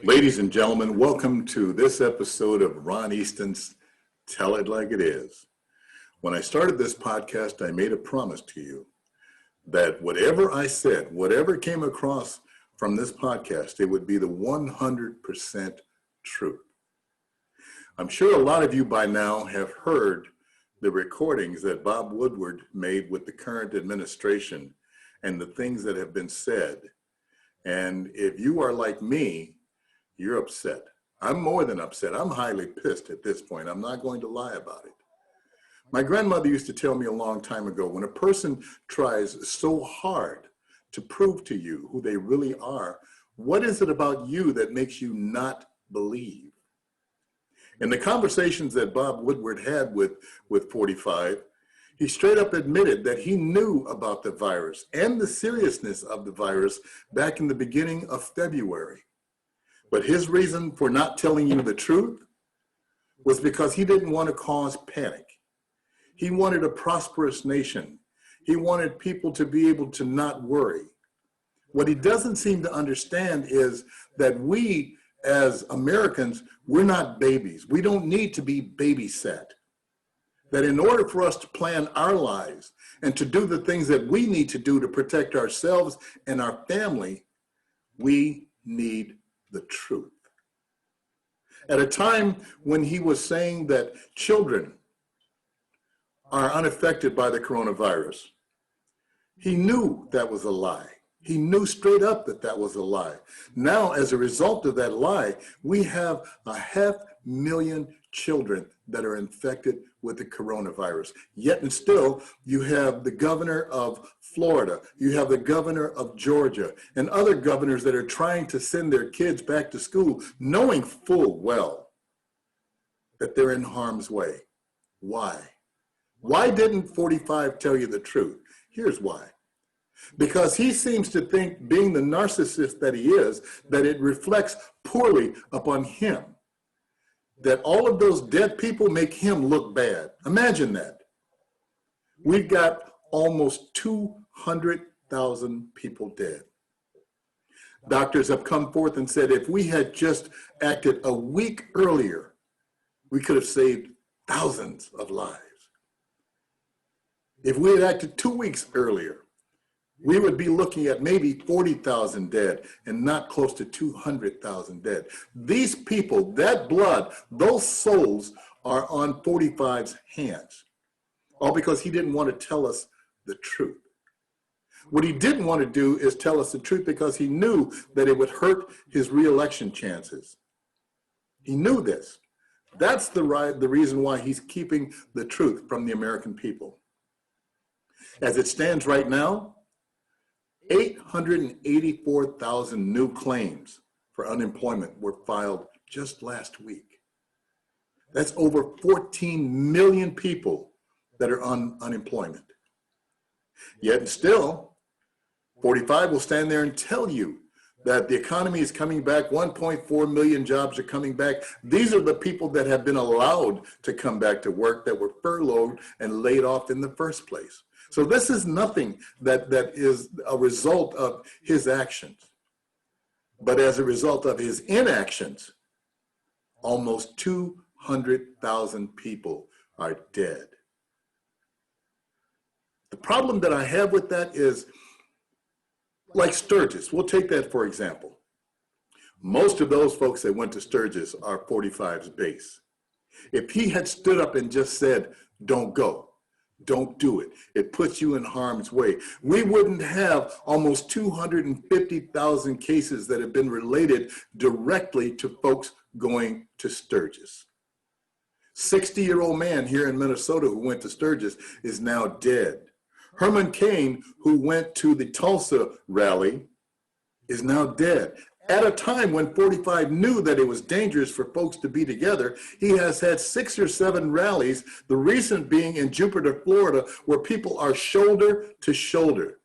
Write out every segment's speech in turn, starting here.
Ladies and gentlemen, welcome to this episode of Ronn Easton's Tell It Like It Is. When I started this podcast, I made a promise to you that whatever I said, whatever came across from this podcast, it would be the 100% truth. I'm sure a lot of you by now have heard the recordings that Bob Woodward made with the current administration and the things that have been said. And if you are like me, you're upset. I'm more than upset. I'm highly pissed at this point. I'm not going to lie about it. My grandmother used to tell me a long time ago, when a person tries so hard to prove to you who they really are, what is it about you that makes you not believe? In the conversations that Bob Woodward had with 45, he straight up admitted that he knew about the virus and the seriousness of the virus back in the beginning of February. But his reason for not telling you the truth was because he didn't want to cause panic. He wanted a prosperous nation. He wanted people to be able to not worry. What he doesn't seem to understand is that we as Americans, we're not babies. We don't need to be babysat. That in order for us to plan our lives and to do the things that we need to do to protect ourselves and our family, we need the truth. At a time when he was saying that children are unaffected by the coronavirus, he knew that was a lie. He knew straight up that that was a lie. Now, as a result of that lie, we have 500,000 children that are infected with the coronavirus. Yet and still, you have the governor of Florida, you have the governor of Georgia, and other governors that are trying to send their kids back to school, knowing full well that they're in harm's way. Why? Why didn't 45 tell you the truth? Here's why. Because he seems to think, being the narcissist that he is, that it reflects poorly upon him. That all of those dead people make him look bad. Imagine that. We've got almost 200,000 people dead. Doctors have come forth and said if we had just acted a week earlier, we could have saved thousands of lives. If we had acted 2 weeks earlier, we would be looking at maybe 40,000 dead and not close to 200,000 dead. These people, that blood, those souls are on 45's hands, all because he didn't want to tell us the truth. What he didn't want to do is tell us the truth because he knew that it would hurt his re-election chances. He knew this. That's the reason why he's keeping the truth from the American people. As it stands right now, 884,000 new claims for unemployment were filed just last week. That's over 14 million people that are on unemployment. Yet still, 45 will stand there and tell you that the economy is coming back, 1.4 million jobs are coming back. These are the people that have been allowed to come back to work that were furloughed and laid off in the first place. So this is nothing that is a result of his actions. But as a result of his inactions, almost 200,000 people are dead. The problem that I have with that is, like Sturgis, we'll take that for example. Most of those folks that went to Sturgis are 45's base. If he had stood up and just said, don't go, don't do it, it puts you in harm's way, we wouldn't have almost 250,000 cases that have been related directly to folks going to Sturgis. 60-year-old man here in Minnesota who went to Sturgis is now dead. Herman Cain, who went to the Tulsa rally, is now dead. At a time when 45 knew that it was dangerous for folks to be together, he has had 6 or 7 rallies, the recent being in Jupiter, Florida, where people are shoulder to shoulder,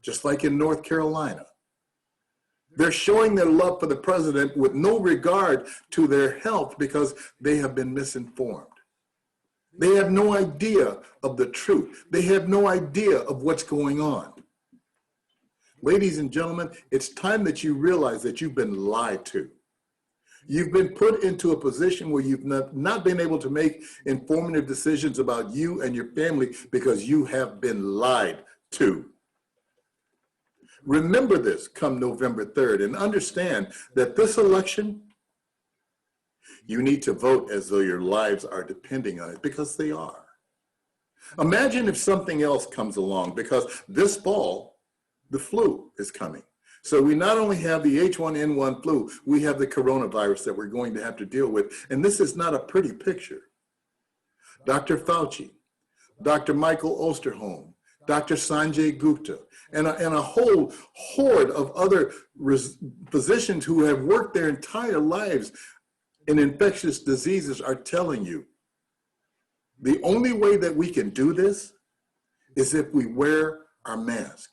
just like in North Carolina. They're showing their love for the president with no regard to their health because they have been misinformed. They have no idea of the truth. They have no idea of what's going on. Ladies and gentlemen, it's time that you realize that you've been lied to. You've been put into a position where you've not been able to make informative decisions about you and your family because you have been lied to. Remember this come November 3rd and understand that this election, you need to vote as though your lives are depending on it, because they are. Imagine if something else comes along, because this fall, the flu is coming. So we not only have the H1N1 flu, we have the coronavirus that we're going to have to deal with. And this is not a pretty picture. Dr. Fauci, Dr. Michael Osterholm, Dr. Sanjay Gupta, and a whole horde of other physicians who have worked their entire lives in infectious diseases are telling you the only way that we can do this is if we wear our mask,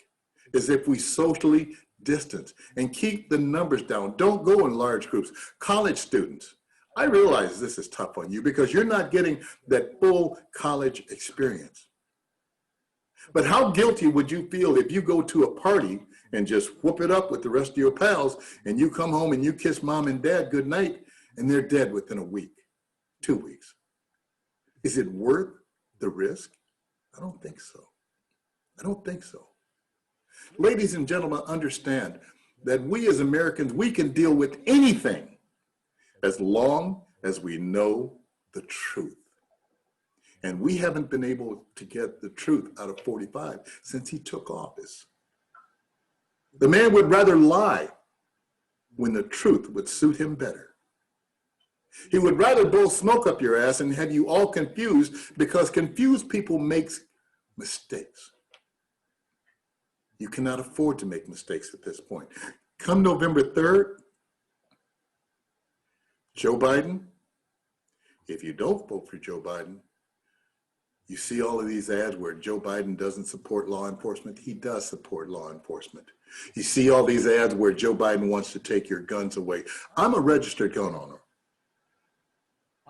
is if we socially distance and keep the numbers down. Don't go in large groups. College students, I realize this is tough on you because you're not getting that full college experience. But how guilty would you feel if you go to a party and just whoop it up with the rest of your pals and you come home and you kiss mom and dad goodnight and they're dead within a week, 2 weeks? Is it worth the risk? I don't think so. I don't think so. Ladies and gentlemen, understand that we as Americans, we can deal with anything as long as we know the truth. And we haven't been able to get the truth out of 45 since he took office. The man would rather lie when the truth would suit him better. He would rather blow smoke up your ass and have you all confused, because confused people make mistakes. You cannot afford to make mistakes at this point. Come November 3rd, Joe Biden, if you don't vote for Joe Biden, you see all of these ads where Joe Biden doesn't support law enforcement. He does support law enforcement. You see all these ads where Joe Biden wants to take your guns away. I'm a registered gun owner.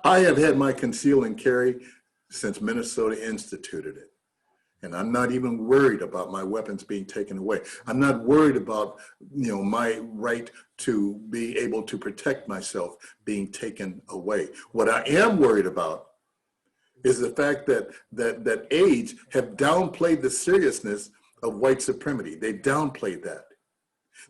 I have had my conceal and carry since Minnesota instituted it. And I'm not even worried about my weapons being taken away. I'm not worried about, my right to be able to protect myself being taken away. What I am worried about is the fact that aides have downplayed the seriousness of white supremacy. They downplayed that.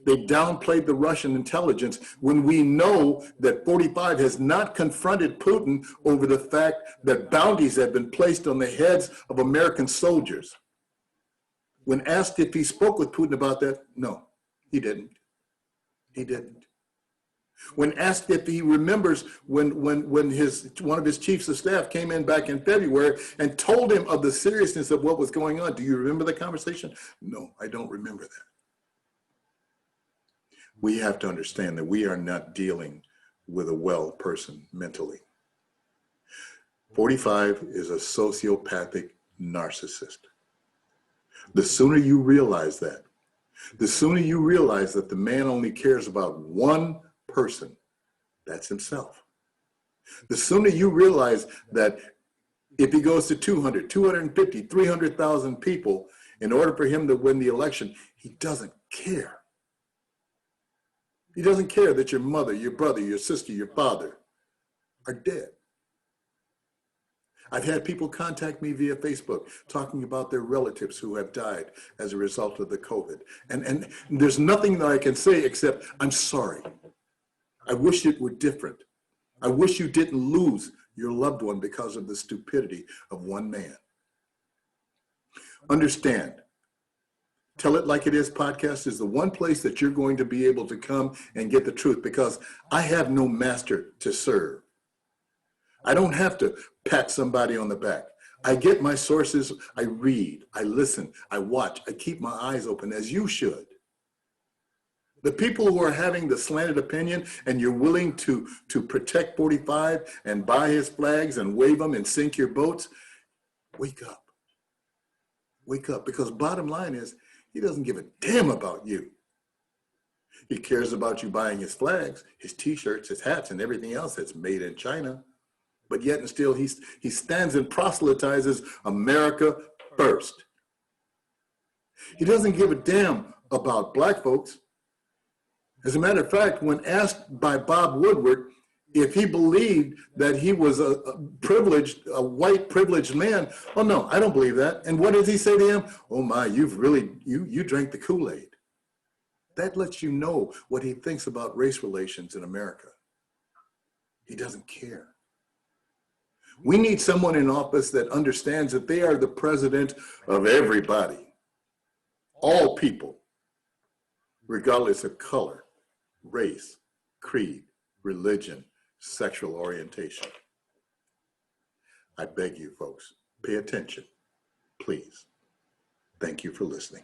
They downplayed the Russian intelligence when we know that 45 has not confronted Putin over the fact that bounties have been placed on the heads of American soldiers. When asked if he spoke with Putin about that, no, he didn't. He didn't. When asked if he remembers when one of his chiefs of staff came in back in February and told him of the seriousness of what was going on, do you remember the conversation? No, I don't remember that. We have to understand that we are not dealing with a well person mentally. 45 is a sociopathic narcissist. The sooner you realize that, the sooner you realize that the man only cares about one person, that's himself. The sooner you realize that if he goes to 200, 250, 300,000 people in order for him to win the election, he doesn't care. He doesn't care that your mother, your brother, your sister, your father are dead. I've had people contact me via Facebook talking about their relatives who have died as a result of the COVID. And there's nothing that I can say except, I'm sorry. I wish it were different. I wish you didn't lose your loved one because of the stupidity of one man. Understand, Tell It Like It Is podcast is the one place that you're going to be able to come and get the truth, because I have no master to serve. I don't have to pat somebody on the back. I get my sources, I read, I listen, I watch, I keep my eyes open, as you should. The people who are having the slanted opinion and you're willing to protect 45 and buy his flags and wave them and sink your boats, wake up. Wake up, because bottom line is, he doesn't give a damn about you. He cares about you buying his flags, his t-shirts, his hats, and everything else that's made in China. But yet and still, he stands and proselytizes America first. He doesn't give a damn about black folks. As a matter of fact, when asked by Bob Woodward If he believed that he was a privileged, a white privileged man, oh no, I don't believe that. And what does he say to him? Oh my, you've really, you drank the Kool-Aid. That lets you know what he thinks about race relations in America. He doesn't care. We need someone in office that understands that they are the president of everybody, all people, regardless of color, race, creed, religion, sexual orientation. I beg you folks, pay attention, please. Thank you for listening.